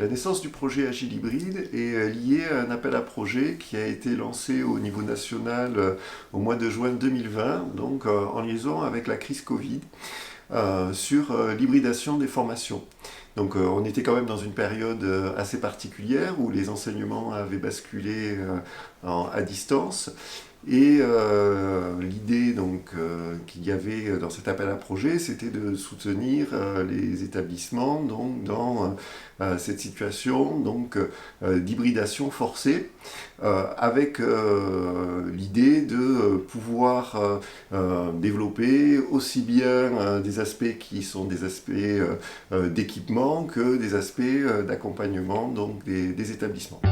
naissance du projet Agile Hybride est liée à un appel à projet qui a été lancé au niveau national au mois de juin 2020, donc en liaison avec la crise Covid, sur l'hybridation des formations. Donc on était quand même dans une période assez particulière où les enseignements avaient basculé à distance. Et l'idée qu'il y avait dans cet appel à projet, c'était de soutenir les établissements dans cette situation d'hybridation forcée, avec l'idée de pouvoir développer aussi bien des aspects qui sont des aspects d'équipement que des aspects d'accompagnement des établissements.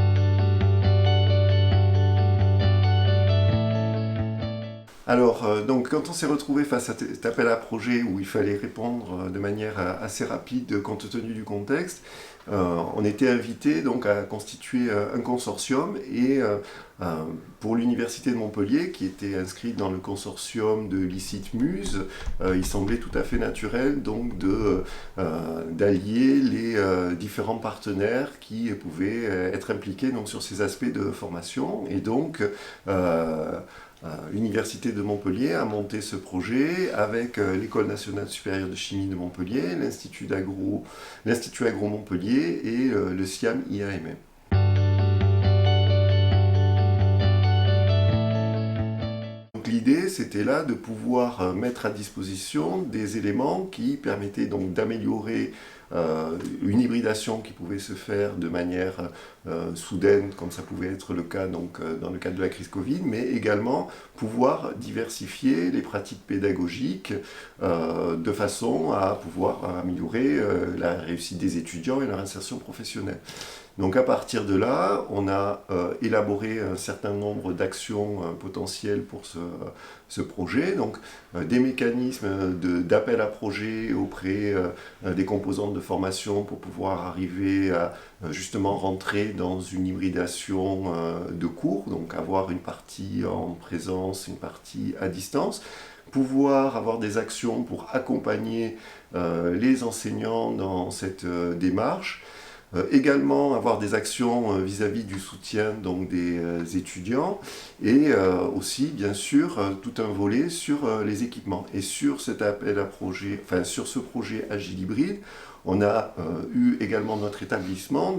Alors, quand on s'est retrouvé face à cet appel à projet où il fallait répondre de manière assez rapide compte tenu du contexte, on était invité à constituer un consortium et pour l'Université de Montpellier, qui était inscrite dans le consortium de l'ICIT Muse, il semblait tout à fait naturel d'allier les différents partenaires qui pouvaient être impliqués sur ces aspects de formation. Et l'Université de Montpellier a monté ce projet avec l'École nationale supérieure de chimie de Montpellier, l'Institut Agro Montpellier et le SIAM IAMM. Donc l'idée, c'était là de pouvoir mettre à disposition des éléments qui permettaient d'améliorer une hybridation qui pouvait se faire de manière soudaine, comme ça pouvait être le cas dans le cadre de la crise Covid, mais également pouvoir diversifier les pratiques pédagogiques de façon à pouvoir améliorer la réussite des étudiants et leur insertion professionnelle. Donc à partir de là, on a élaboré un certain nombre d'actions potentielles pour ce projet, des mécanismes d'appel à projet auprès des composantes de formation pour pouvoir arriver à justement rentrer dans une hybridation de cours, donc avoir une partie en présence, une partie à distance, pouvoir avoir des actions pour accompagner les enseignants dans cette démarche, également avoir des actions vis-à-vis du soutien des étudiants et aussi bien sûr tout un volet sur les équipements. Et sur cet appel à projet, sur ce projet Agile Hybride, on a eu également notre établissement,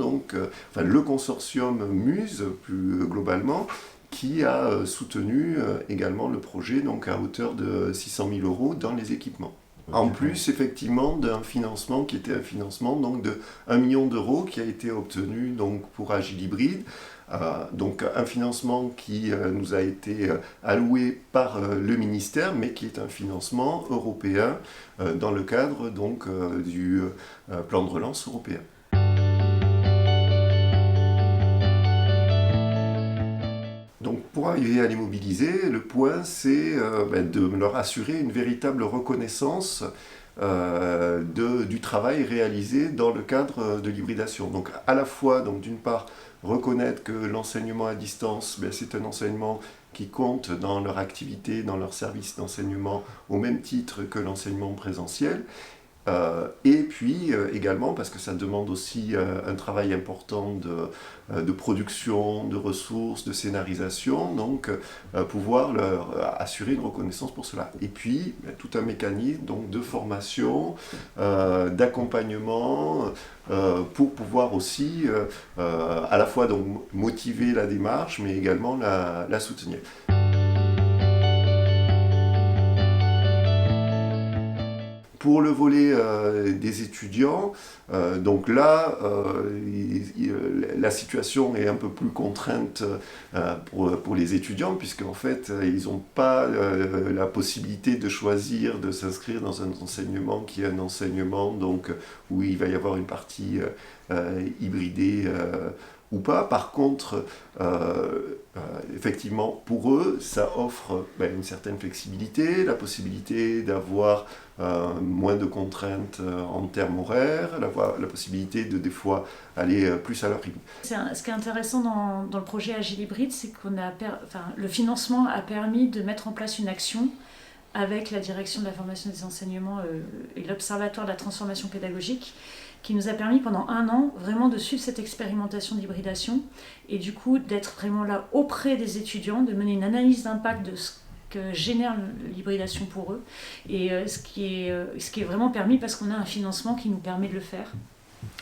le consortium Muse plus globalement, qui a soutenu également le projet à hauteur de 600 000 € dans les équipements. En plus, effectivement, d'un financement qui était un financement de 1 million d'euros qui a été obtenu pour Agile Hybride. Un financement qui nous a été alloué par le ministère, mais qui est un financement européen dans le cadre du plan de relance européen. Pour arriver à les mobiliser, le point c'est de leur assurer une véritable reconnaissance du travail réalisé dans le cadre de l'hybridation. Donc à la fois, d'une part, reconnaître que l'enseignement à distance, c'est un enseignement qui compte dans leur activité, dans leur service d'enseignement, au même titre que l'enseignement présentiel. Et puis également parce que ça demande aussi un travail important de production, de ressources, de scénarisation, pouvoir leur assurer une reconnaissance pour cela. Et puis tout un mécanisme de formation, d'accompagnement, pour pouvoir aussi à la fois motiver la démarche, mais également la soutenir. Pour le volet des étudiants, la situation est un peu plus contrainte pour les étudiants, puisqu'en fait, ils n'ont pas la possibilité de choisir de s'inscrire dans un enseignement qui est un enseignement où il va y avoir une partie hybridée ou pas. Par contre, effectivement, pour eux, ça offre une certaine flexibilité, la possibilité d'avoir moins de contraintes en termes horaires, la possibilité de des fois aller plus à leur rythme. Ce qui est intéressant dans le projet Agile Hybride, c'est le financement a permis de mettre en place une action avec la direction de la formation des enseignements et l'Observatoire de la transformation pédagogique, qui nous a permis pendant 1 an vraiment de suivre cette expérimentation d'hybridation et du coup d'être vraiment là auprès des étudiants, de mener une analyse d'impact de ce que génère l'hybridation pour eux et ce qui est vraiment permis parce qu'on a un financement qui nous permet de le faire.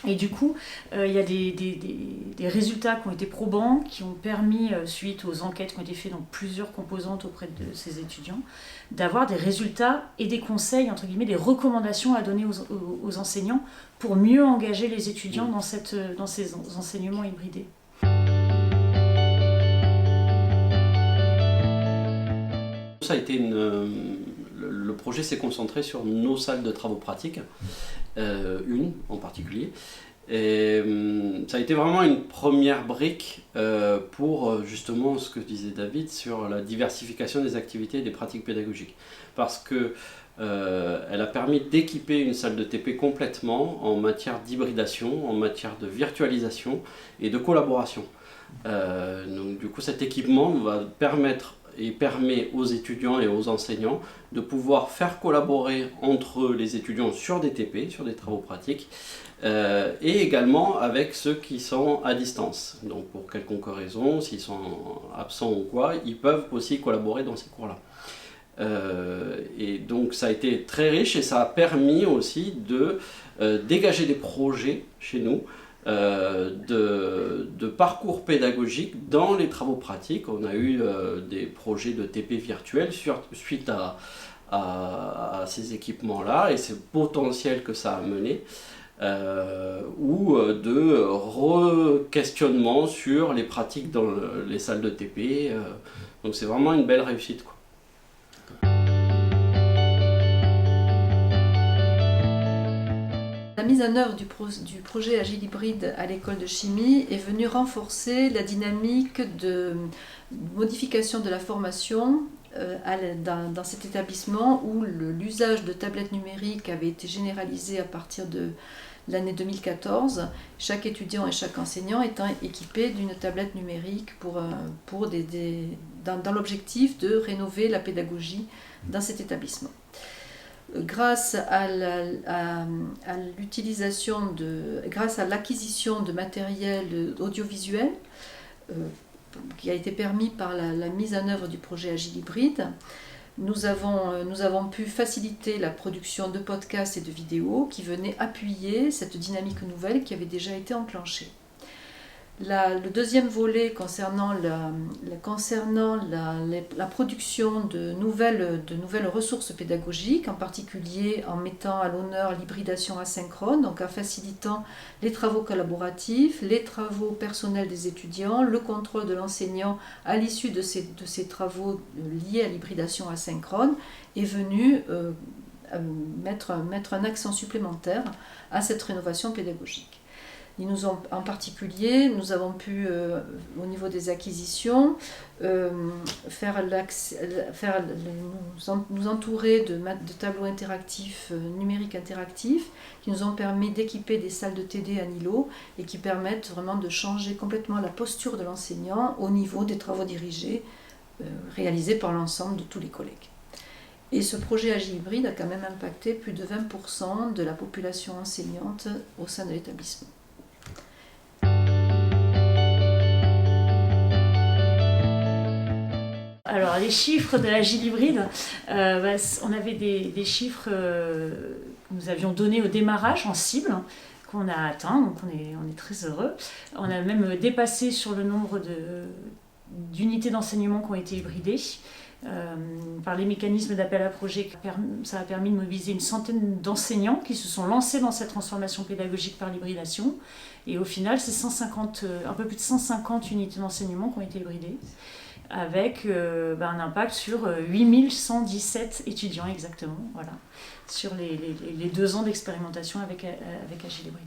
Et du coup, il y a des résultats qui ont été probants, qui ont permis, suite aux enquêtes qui ont été faites dans plusieurs composantes auprès de ces étudiants, d'avoir des résultats et des conseils, entre guillemets, des recommandations à donner aux enseignants pour mieux engager les étudiants dans ces enseignements hybridés. Ça a été le projet s'est concentré sur nos salles de travaux pratiques, une en particulier. Et ça a été vraiment une première brique pour justement ce que disait David sur la diversification des activités et des pratiques pédagogiques. Parce que elle a permis d'équiper une salle de TP complètement en matière d'hybridation, en matière de virtualisation et de collaboration. Donc du coup cet équipement va permettre et permet aux étudiants et aux enseignants de pouvoir faire collaborer entre les étudiants sur des TP, sur des travaux pratiques, et également avec ceux qui sont à distance. Donc pour quelconque raison, s'ils sont absents ou quoi, ils peuvent aussi collaborer dans ces cours-là. Et donc ça a été très riche et ça a permis aussi de dégager des projets chez nous, de parcours pédagogiques dans les travaux pratiques. On a eu des projets de TP virtuels suite à ces équipements-là et ce potentiel que ça a mené, ou de re-questionnement sur les pratiques dans les salles de TP. Donc c'est vraiment une belle réussite, quoi. La mise en œuvre du projet Agile Hybride à l'école de chimie est venue renforcer la dynamique de modification de la formation dans cet établissement où l'usage de tablettes numériques avait été généralisé à partir de l'année 2014, chaque étudiant et chaque enseignant étant équipé d'une tablette numérique dans l'objectif de rénover la pédagogie dans cet établissement. Grâce à l'acquisition de matériel audiovisuel qui a été permis par la mise en œuvre du projet Agile Hybride, nous avons pu faciliter la production de podcasts et de vidéos qui venaient appuyer cette dynamique nouvelle qui avait déjà été enclenchée. Le deuxième volet concernant la production de nouvelles ressources pédagogiques, en particulier en mettant à l'honneur l'hybridation asynchrone, donc en facilitant les travaux collaboratifs, les travaux personnels des étudiants, le contrôle de l'enseignant à l'issue de ces travaux liés à l'hybridation asynchrone, est venu mettre un accent supplémentaire à cette rénovation pédagogique. En particulier, nous avons pu, au niveau des acquisitions, nous entourer de tableaux interactifs, numériques interactifs, qui nous ont permis d'équiper des salles de TD à Nilo et qui permettent vraiment de changer complètement la posture de l'enseignant au niveau des travaux dirigés réalisés par l'ensemble de tous les collègues. Et ce projet Agile Hybride a quand même impacté plus de 20% de la population enseignante au sein de l'établissement. Alors les chiffres de l'Agile Hybride, on avait des chiffres que nous avions donnés au démarrage en cible, qu'on a atteint, donc on est très heureux. On a même dépassé sur le nombre d'unités d'enseignement qui ont été hybridées. Par les mécanismes d'appel à projet, ça a permis de mobiliser une centaine d'enseignants qui se sont lancés dans cette transformation pédagogique par l'hybridation. Et au final, c'est un peu plus de 150 unités d'enseignement qui ont été hybridées, avec un impact sur 8117 étudiants exactement, voilà, sur les 2 ans d'expérimentation avec Agile Hybride.